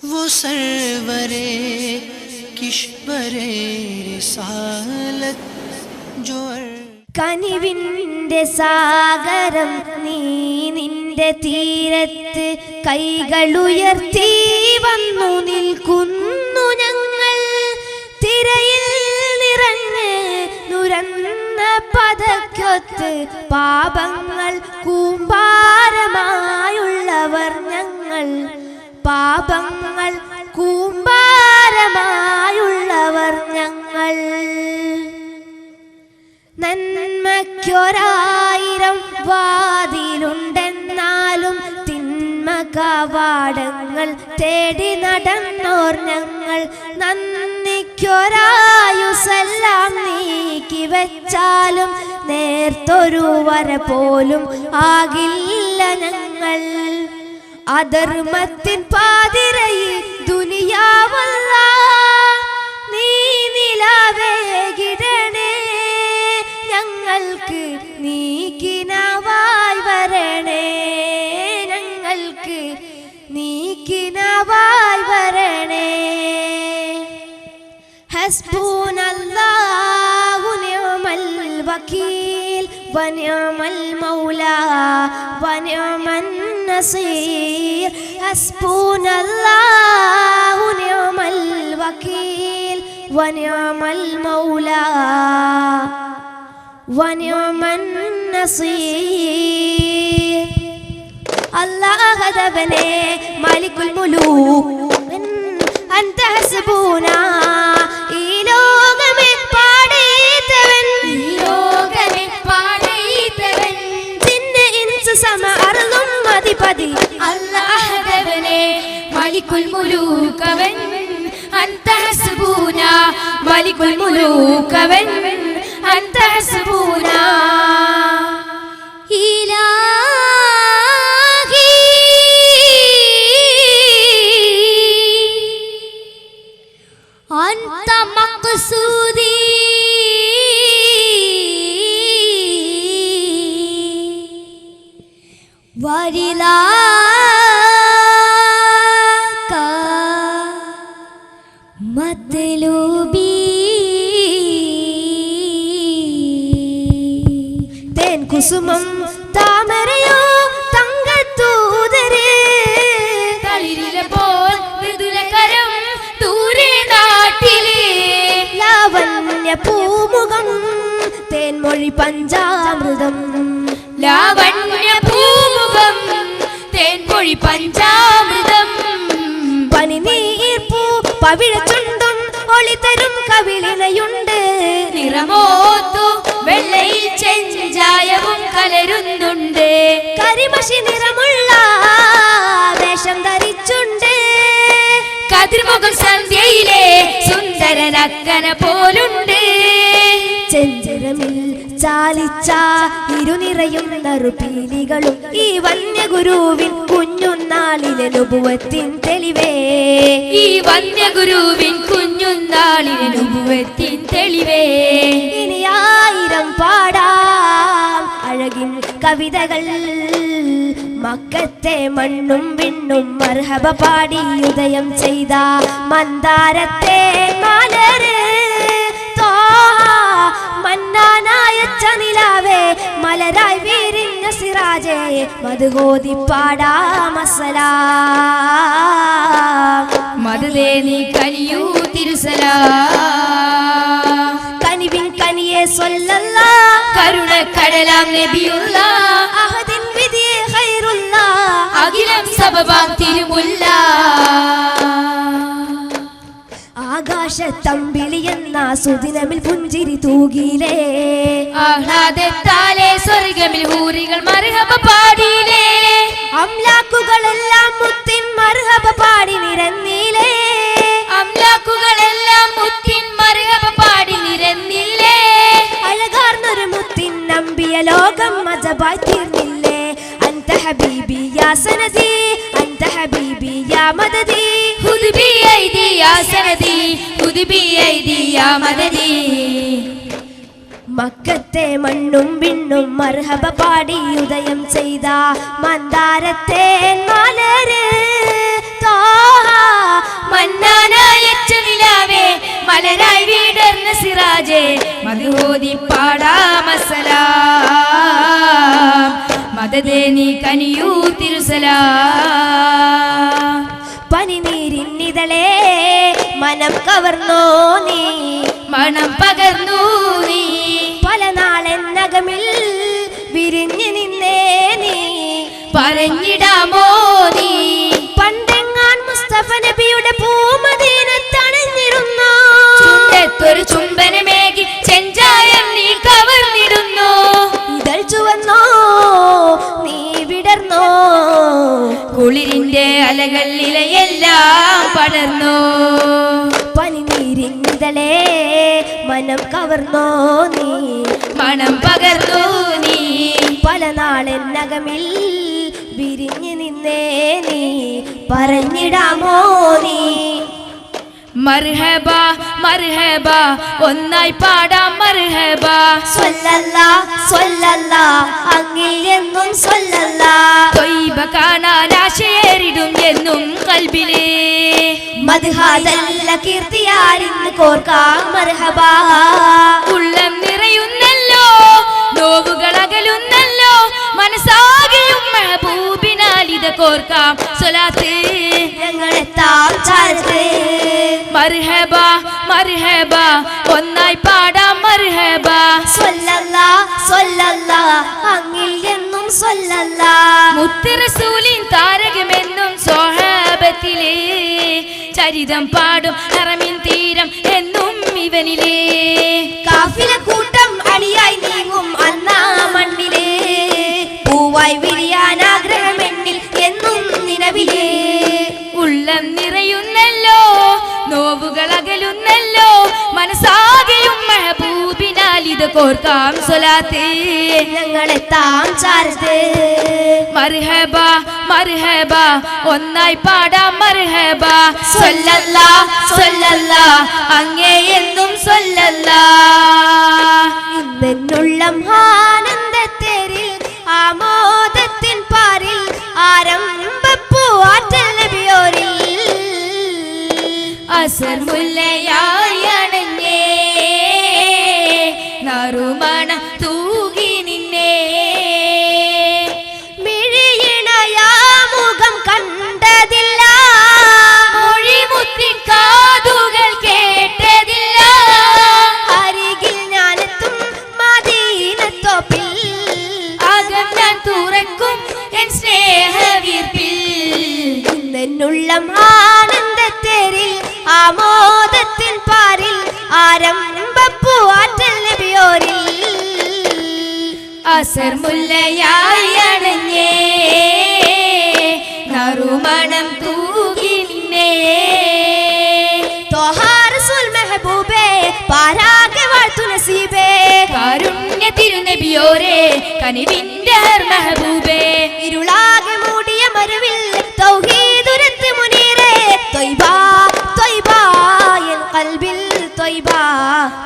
वो सरवरे किश्वरे रिसालत जो കനിവിന്റെ സാഗരം നീ നിന്റെ തീരത്ത് കൈകളുയർത്തി വന്നു നിൽക്കുന്നു ഞങ്ങൾ. തിരയിൽ നിറഞ്ഞ് നുരന്ന പദക്കൊത്ത് പാപങ്ങൾ കൂമ്പാരമായുള്ളവർ ഞങ്ങൾ. പാപങ്ങൾ കൂമ്പാരമായുള്ളവർ ഞങ്ങൾ. നന്മയ്ക്കൊരായിരം വാതിലുണ്ടെന്നാലും തിന്മ കവാടങ്ങൾ തേടി നടന്നോർ ഞങ്ങൾ. നന്ദിക്കൊരായുസെല്ലാം നീക്കി വെച്ചാലും നേർത്തൊരു വര പോലും ആകില്ല ഞങ്ങൾ. അധർമ്മത്തിൻ പാതിരയിൽ ദുനിയാവല്ല നീ നിലവേകിടണേ. ഞങ്ങൾക്ക് നീക്കിനാവായി വരണേ. ഞങ്ങൾക്ക് നീക്കിനാവായി വരണേ. ഹസ്ബുനല്ലാഹു നിഅമൽ വകീൽ വനിഅമൽ മൗലാ വനിഅമൻ നസീർ. ഹസ്ബുനല്ലാഹു നിഅമൽ വകീൽ വനിഅമൽ മൗലാ വനിഅമൻ നസീർ. അല്ലാഹ് ഹദവനെ മാലികുൽ മുലൂക് അൻത ഹസ്ബൂനാ. ഈ ലോകമേ പാടീതവൻ ജിന്ന് ഇൻസ് സമ അർളും അധിപതി അല്ലാഹ് ഹദവനെ മാലികുൽ മുലൂക് അവൻ അൻത ഹസ്ബൂനാ. മാലികുൽ മുലൂക് അവൻ أنت حسبنا إلهي. أنت مقصودي ورضاك مطلوبي. കുസുമം താമരയോ തങ്കത്തൂതരേ. തളിരില പോൽ മൃദുലകരം ദൂരെ നാട്ടിലെ. ലാവണ്യ പൂമുഖം തേൻമൊഴി പഞ്ചാമൃതം. ലാവണ്യ പൂമുഖം തേൻമൊഴി പഞ്ചാമൃതം. പനിനീർപ്പൂ പവിഴച്ചുണ്ടും ഒളിതരും കവിളിനയുണ്ട്. നിറമോത്തു വെള്ളയിൽ ചെഞ്ചായവും കലരുന്നുണ്ട്. കരിമഷി നിറമുള്ള വേഷം ധരിച്ചുണ്ട്. കതിർമുഖം സന്ധ്യയിലെ സുന്ദരനക്കന പോലുണ്ട്. ചെഞ്ചരമിൽ ചാലിച്ച ഇരുനിറയും നറുപീലികളും ഈ വന്യഗുരുവിൻ കുഞ്ഞുനാളിലെ നുബുവത്തിൻ തെളിവേ. ഈ വന്യഗുരുവിൻ കുഞ്ഞുനാളിലെ നുബുവത്തിൻ തെളിവേ. ഇനി ആയിരം പാടാം അഴകിൻ കവിതകൾ. മക്കത്തെ മണ്ണും വിണ്ണും മർഹബ പാടി ഉദയം ചെയ്ത മന്ദാരത്തെ മലര്. മന്നാനായ ചനിലാവേ മലരായി വീരിഞ്ഞ സിറാജേ മധുഹോതി പാടാമസലാം. മധുദേ നീ കനിയൂ തിരുസലാം. കനിവിൻ കനിയെ സ്വല്ലല്ലാഹ് കരുണക്കടലാം നബിയുള്ളാഹ്. അഹദിൻ വിധിയെ ഖൈറുല്ലാഹ് അഖിലം സബബാം തിരുമുല്ല. ആകാശത്തമ്പിളിയെന്ന സുദിനമിൽ പുഞ്ചിരി തൂകിലേ. ആഹ്ലാദത്താലെ സ്വർഗമിൽ ഹൂറികൾ മർഹബ പാടിയിലേ. അംലാക്കുകളെല്ലാം മുത്തിൻ മർഹബ പാടി നിരന്നിലേ. അംലാക്കുകളെല്ലാം മുത്തിൻ മർഹബ പാടി നിരന്നില്ലേ. അഴകാർന്നൊരു മുത്തിൻ നമ്പിയ ലോകം മജബായി തീർന്നില്ലേ. അൻത ഹബീബി യാ സനദി അൻത ഹബീബി യാ മദദി. ഖുദ് ബി ഐദി യാ സനദി ഖുദ് ബി ഐദി യാ മദദി. മക്കത്തെ മണ്ണും വിണ്ണും മർഹബ പാടി ഉദയം ചെയ്ത മന്ദാരത്തെ മലര്. താഹ സിറാജേ മദ്ഹോദി പാടാമസലാം മദദേ നീ കനിയൂ തിരുസലാം പനിനീരിന്നിതളേ മനം കവർന്നോ നീ മണം പകർന്നു നീ പല നാളെന്നകമിൽ വിരിഞ്ഞു നിന്നേ നീ പറഞ്ഞിടാമോ നീ പണ്ടെങ്ങാൻ മുസ്തഫ നബിയുടെ പൂമദീനത്തണിഞ്ഞിരുന്നു ചുണ്ടത്തൊരു ചുംബനമേകി ചെഞ്ചായം നീ കവർന്നിടുന്നു ഇതൾ ചുവന്നോ നീ വിടർന്നോ കുളിരിന്റെ അലകൾ ഇലയെല്ലാം പടർന്നു പനിനീരിന്നിതളേ മനം കവർന്നോ നീ മണം പകർന്നു നീ പല നാളെന്നകമിൽ വിരിഞ്ഞു നിന്നേ നീ പറഞ്ഞിടാമോ നീ മർഹബ മർഹബ ഒന്നായി പാടാം മർഹബ സ്വല്ലല്ലാ സ്വല്ലല്ലാ അങ്ങിൽ എന്നും സ്വല്ലല്ലാ ത്വയ്ബ കാണാൻ ആശയേറിടും എന്നും കൽബിലേ മദ്ഹാദല്ല കീർത്തിയാരിന്ന് കോർക്കാം മർഹബാ ഉള്ളം നിറയുന്നല്ലോ നോവുകൾ അകലുന്നല്ലോ മനസ്സാകെയും മെഹബൂബിനാൽ ഇത് കോർക്കാം സ്വലാത്ത് ഞങ്ങളെത്താം ചാരത്ത് മർഹബ മർഹബ ഒന്നായി പാടാം മർഹബ സ്വല്ലല്ലാ സ്വല്ലല്ലാ അങ്ങിൽ എന്നും സ്വല്ലല്ലാ മുത്ത് റസൂലിൻ താരകമെന്നും സ്വഹാബത്തിലേ ചരിതം പാടും ഹറമിൻ തീരം എന്നും ഇവനിലേ കാഫില കൂട്ടം അണിയായി നീങ്ങും അന്നാ മണ്ണിലേ പൂവായി വിരിയാൻ ആഗ്രഹമെന്നിൽ എന്നും നിലവിലേ ഉള്ളം നിറയുന്നല്ലോ നോവുകൾ അകലുന്നല്ലോ മനസ്സാകെയും മെഹബൂബിനാൽ ഇത് കോർക്കാം സ്വലാത്ത് ഞങ്ങളെത്താം ചാരത്ത് മർഹബ മർഹബ ഒന്നായി പാടാം മർഹബ സ്വല്ലല്ലാ സ്വല്ലല്ലാ അങ്ങേ എന്നും സ്വല്ലല്ലാ ഇന്നെന്നുള്ളം ആനന്ദത്തേരിൽ ആമോദത്തിൻ പാരിൽ ആരംഭപ്പൂ ആറ്റൽ നബിയോരിൽ അസർ മുല്ലയായി അണഞ്ഞേ നറുമണ തൂകി നിന്നേ മിഴിയിണയാ മുഖം കണ്ടതില്ല മൊഴിമുത്തിൻ കാതുകൾ കേട്ടതില്ല അരികിൽ ഞാനെത്തും മദീനത്തോപ്പിൽ അകം ഞാൻ തുറക്കും എൻ സ്നേഹവീർപ്പിൽ ഇന്നെന്നുള്ളം ആനന്ദത്തേരിൽ ആമോദത്തിൻ പാരിൽ ആരംഭപ്പൂ ആറ്റൽ നബിയോരിൽ അസർ മുല്ലയായി അണഞ്ഞേ നറുമണം തൂകി നിന്നേ ത്വഹാ റസൂൽ മെഹബൂബേ പാരാകെ വാഴ്ത്തു നസീബേ കാരുണ്യ തിരുനബിയോരേ കനിവിന്റെ മെഹബൂബേ ഇരുളാകെ മൂടിയ മരുവിൽ തൗഹീദുരത്ത് മുനീറേ ത്വയ്ബാ ത്വയ്ബാ എൻ ഖൽബിൽ ത്വയ്ബാ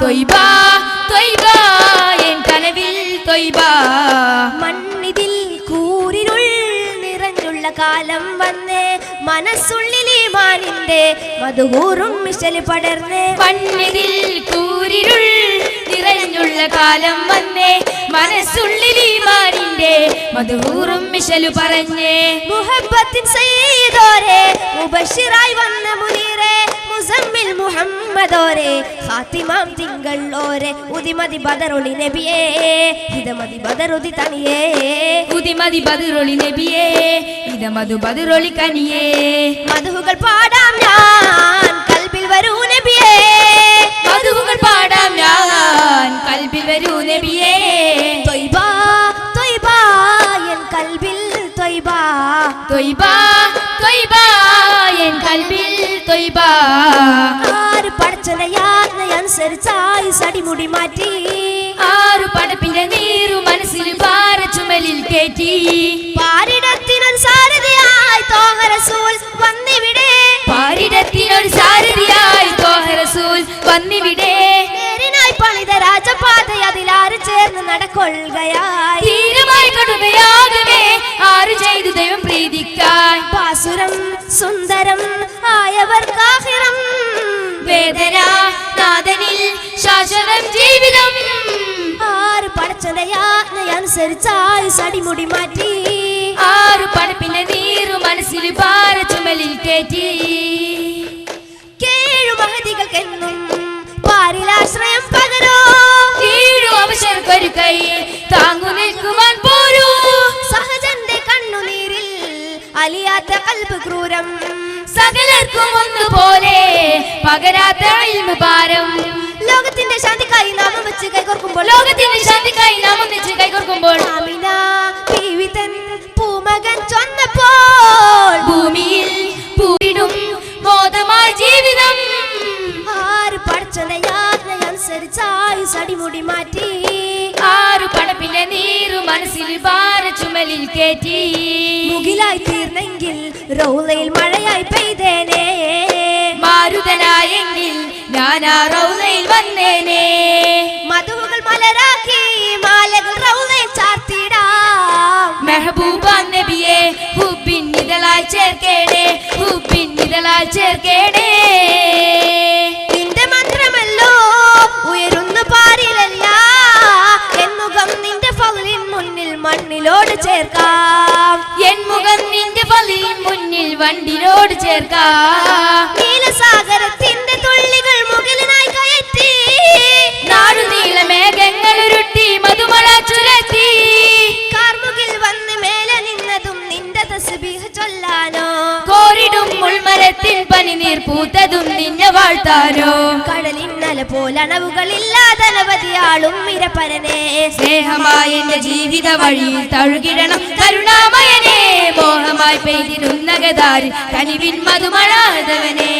ത്വയ്ബ ത്വയ്ബ എൻ കനവിൽ ത്വയ്ബ മണ്ണിതിൽ കൂരിരുൾ നിറഞ്ഞുള്ള കാലം വന്നേ മനസ്സുള്ളിൽ ഈമാനിന്റെ മധുകൂറും മിശൽ പടർന്നേ മണ്ണിതിൽ കൂരിരുൾ നിറഞ്ഞുള്ള കാലം വന്നേ മനസ്സുള്ളിൽ ഈമാനിന്റെ മധുഹൂറും മിശലു പറഞ്ഞേ മുഹബ്ബത്തിൻ സയ്യിദോരേ മുബശ്ശിറായി വന്ന മുനീറേ മുസമ്മിൽ മുഹമ്മദോരേ ഖാത്തിമാം തിങ്കൾ ഓരേ ഉദിമതി ബദറുളി നബിയേ ഹിദമതി ബദറുദി തനിയേ ഉദിമതി ബദുറൊളി നബിയേ ഇതമതു ബദുറൊളി കനിയേ മധുകൾ പാടാം ഞാൻ കൽബിൽ വരൂ നബിയേ മധുകൾ പാടാം ഞാൻ കൽബിൽ വരൂ നബിയേ ത്വയ്ബാ ത്വയ്ബാ എൻ കൽബിൽ ത്വയ്ബാ ത്വയ്ബ ത്വയ്ബ എൻ കൽബിൽ ത്വയ്ബ ആര് പടച്ചനയാജ്ഞയനുസരിച്ചായി സടിമുടി മാറ്റി ആറു പടപ്പിന്റെ നീറു മനസ്സിൽ ഭാര ചുമലിൽ കേറ്റി പാരിടത്തിനൊരു സാരഥിയായി തോഹ റസൂൽ വന്നിവിടെ പാരിടത്തിനൊരു സാരഥിയായി ത്വാഹ റസൂൽ വന്നിവിടെ നേരിനായി പണിത രാജപാത അതിലാറ് ചേർന്ന് നടക്കൊള്ളുകയായി ധീരമായി കൊടുകയാകവേ ആരു ചെയ്തു ദൈവം പ്രീതിക്കാൻ പാസുരം സുന്ദരം ആയവർക്കാഹിറം വേദന നാദനിൽ ശാശ്വത ജീവിതം. ആറ് പടച്ചന്റെ യാജ്ഞയനുസരിച്ചായി സടിമുടി മാറ്റി. ആറ് പടപ്പിന്റെ നീരു മനസ്സിൽ ഭാര ചുമലിൽ കയറ്റി. കേഴു മഹതികൾക്കെന്നും പാരിലാശ്രയം പകരോ. കീഴു അവശർക്കൊരു കൈ താങ്ങു നിൽക്കുവാൻ പോരൂ. സഹജന്റെ കണ്ണുനീരിൽ അലിയാത്ത കൽബ് ക്രൂരം. സകലർക്കും ഒന്നുപോലെ പകരാത്ത ഇൽമു ഭാരം. ലോകത്തിന്റെ ശാന്തിക്കായി നാമം വെച്ച് കൈകോർക്കുമ്പോൾ, ലോകത്തിന്റെ ശാന്തിക്കായി നാമം വെച്ച് കൈകോർക്കുമ്പോൾ, ആമിന ബീവി തൻ പൂമകൻ ചൊന്നപ്പോൾ ഭൂമിയിൽ പൂവിടും മോദമായ ജീവിതം. ആറ് പടച്ചന്റെ യാജ്ഞയനുസരിച്ചായി സടിമുടി മാറ്റി. ആറ് പടപ്പിന്റെ നീരു മനസ്സിൽ ഭാര ചുമലിൽ കയറ്റി. മുകിലായി തീർന്നെങ്കിൽ റൗളയിൽ മഴയായി പെയ്തേനെ. മാരുതനായെങ്കിൽ ഞാൻ ആ റൗളയിൽ വന്നേനെ. മധുകൾ മലരാക്കി മാലകൾ റൗളയിൽ ചാർത്തിടാം. മെഹബൂബ നബിയെ ഹുബിൻ നിഴലായി ചേർക്കേണേ, ഹുബിൻ നിഴലായി ചേർക്കേണേ. നിന്റെ മന്ത്രമല്ലോ ഉയരുന്നു പാരിലല്ല. എൻ മുഖം നിന്റെ ഫളിൻ മുന്നിൽ മണ്ണിലോട് ചേർക്കാം. എൻ മുഖം നിന്റെ ഫളിൻ മുന്നിൽ വണ്ടിലോട് ചേർക്കാം. നീലസാഗരത്തിന്റെ തുള്ളികൾ മുകിലിനായി കയറ്റി. നാടുനീള മേഘങ്ങൾ ഉരുട്ടി മധുമഴ ചുരത്തി. കാർമുകിൽ വന്ന് മേലെ നിന്നതും നിന്റെ തസ്ബീഹ് ചൊല്ലാനോ. കോരിടും മുൾമരത്തിൽ പനിനീർ പൂത്തതും നിന്നെ വാഴ്ത്താനോ. കടലിന്നല പോലണവുകളില്ലാതെ അനവധിയാളും ഇരപരനെ. സ്നേഹമായ എന്റെ ജീവിത വഴിയിൽ തഴുകിടണം കരുണാമയനെ. മോഹമായി പെയ്തിരുന്ന ഗദാരി കനിവിൻ മധുമഴാതവനെ.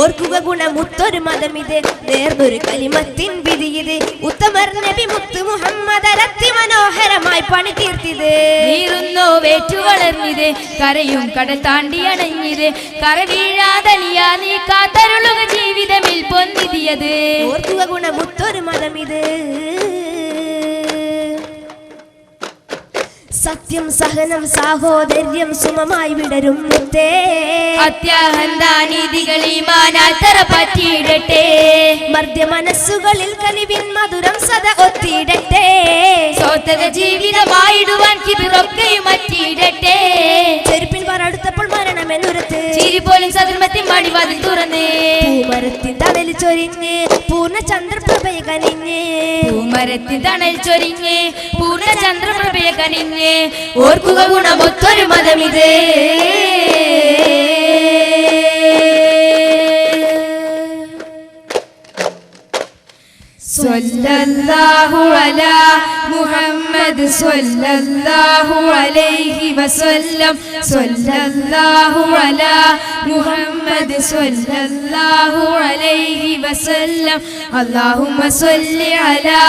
ഓർക്കുക ഗുണമുത്തൊരു മതമിത്, നേർന്നൊരു കലിമത്തിൻ വിധിയത്. ഉത്തമർ നബി മുത്ത് മുഹമ്മദ് അരത്തി മനോഹരമായി പണി തീർത്തിത്. നീറുന്നോ വേറ്റു വളർന്നിത്, കരയും കടൽ താണ്ടി അണഞ്ഞത്. കര വീഴാതലിയാ നീ കാത്തരുളുക ജീവിതമിൽ പൊന്നിതിയത്. ഓർക്കുക ഗുണമുത്തൊരു മതമിത്. സത്യം സഹനം സാഹോദര്യം സുമമായി വിടരും മുത്തേ. അത്യാഹന്താനീതികൾ ഈമാനാൽ തറ പറ്റിയിടട്ടെ. മർദ്യ മനസ്സുകളിൽ കനിവിൻ മധുരം സദ ഒത്തിയിടട്ടെ. സ്വതക ജീവിതമായിടുവാൻ കിബിറൊക്കെയും മറ്റിയിടട്ടെ. ചെരുപ്പിൽ പറടുത്തപ്പോൾ മരണമെന്നുരത്ത് ചിരി പോലും സദർമത്തിൽ മടിവാതിൽ തുറന്ന്. പൂമരത്തിൻ തണൽ ചൊരിഞ്ഞ് പൂർണ്ണ ചന്ദ്രപ്രഭയ കനിഞ്ഞ്. പൂമരത്തിൽ തണൽ ചൊരിഞ്ഞ് പൂർണ്ണ ചന്ദ്രപ്രഭയ കനിഞ്ഞ്. ഓർക്കുക ഗുണമൊത്തൊരു മതമിത്. സ്വല്ലല്ലാഹു അലാ മുഹമ്മദ് സ്വല്ലല്ലാഹു അലൈഹി വസല്ലം. സ്വല്ലല്ലാഹു അലാ മുഹമ്മദ് സ്വല്ലല്ലാഹു അലൈഹി വസല്ലം. അല്ലാഹുമ്മ സ്വല്ലി അലാ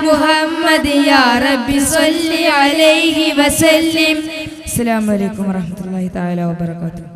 മുഹമ്മദ് യാ റബ്ബി സ്വല്ലി അലൈഹി വസല്ലം. അസ്സലാമു അലൈക്കും വറഹ്മത്തുള്ളാഹി തആല വബറകാതുഹു.